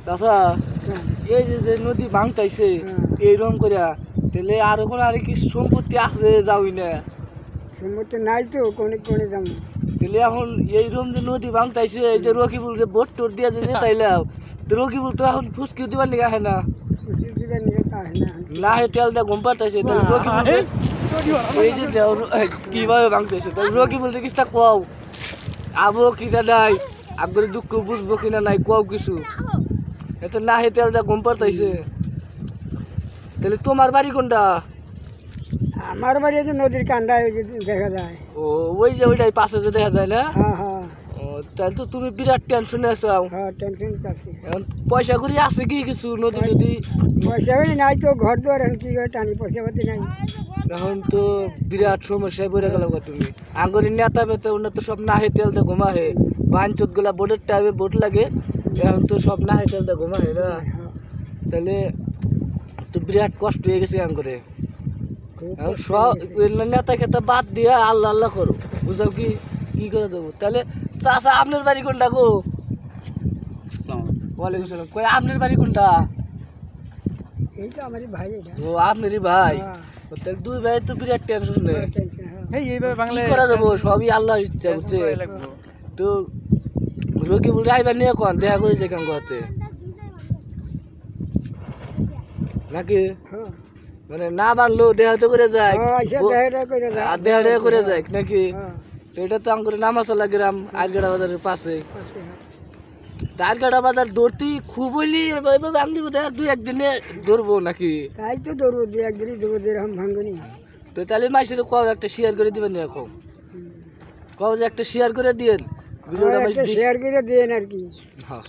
চাচা এই যে নদী ভাঙতাইছে এইরকম করে তাহলে আর ওখানে আর কি সম্পত্তি আছে যাওই না সম্পত্তি নাই তো কোনে কোনে যাবো তাহলে এখন এইরকম যে নদী ভাঙতাইছে এই যে রকিবুল যে বোট টোট দিয়ে যে তাইলাম তো রকিবুল তো এখন ফুসকি দিবার নিয়ে আহে না দিবেন নিয়ে তা হয় না না হে তেল দিয়ে ঘুম পাতাইছে তাহলে রকিবুল এই যে কিভাবে ভাঙতেছে তাহলে রকিবুল যে কিসটা কও আবো কিটা নাই আপনার দুঃখ বুঝবো কিনা নাই কও কিছু এটা না হে তেল দিয়ে ঘুম পাতাইছে তাহলে তোমার বাড়ি কোনটা আমার বাড়ি যে নদীর কান্দায় ওই যে দেখা যায় ও ওই যে ওইটাই পাশে যে দেখা যায় না হ্যাঁ হ্যাঁ ও তাহলে তো তুমি বিরাট টেনশনে আছো হ্যাঁ টেনশন আছে এখন পয়সা করি আছে কি কিছু নদী নদী পয়সা করি নাই তো ঘর দুয়ার এখন কি করে টানি পয়সা পাতি নাই এখন তো বিরাট সমস্যায় পড়ে গেল তুমি আঙ্গুরি নেতা বেতা ওনার তো সব না হে তেল দিয়ে ঘুমা হে বান চোদ গুলা বোটের টাইমে বোট লাগে এখন তো সব না হে তেল দিয়ে ঘুমা হে না তাহলে তো বিরাট কষ্ট হয়ে গেছে আঙ্গুরে এখন সব নেতা খেতা বাদ দিয়া আল্লাহ আল্লাহ করো বুঝাও কি কি করে দেবো তাহলে চাচা আপনার বাড়ি কোনটা গো ওয়ালাইকুম সালাম কই আপনার বাড়ি কোনটা এই তো আমারই ভাই এটা ও আপনারই ভাই হ্যাঁ। তাহলে দুই ভাই তো বিরাট টেনশন নেই টেনশন হ্যাঁ এইভাবে কি বাংলায় করা যাবো সবই আল্লাহর ইচ্ছা বুঝছে তো রকিবুল আইবার নিয়ে কোন দেখা করে যেখান করতে নাকি হ্যাঁ মানে না বানলো দেহা তো করে যায় হ্যাঁ এসে দেখা করে যায় আর দেহা দেহা করে যায় নাকি হ্যাঁ তো এটা তো আঙ্গুরে নামাসালা গ্রাম আরগাড়া বাজারের পাশে পাশে, হ্যাঁ। আরগাড়া বাজার ধরতেই খুব হইলি এভাবে আমি দুই একদিনে ধরবো নাকি তাই তো ধরবো দু একদিনই ধরবো যেরকম ভাঙ্গনি তো তাহলে মাইসের কও একটা শেয়ার করে দিবেন এখন কও যে একটা শেয়ার করে দিয়েন ভিডিওটা একটা শেয়ার করে দেন আর কি হ্যাঁ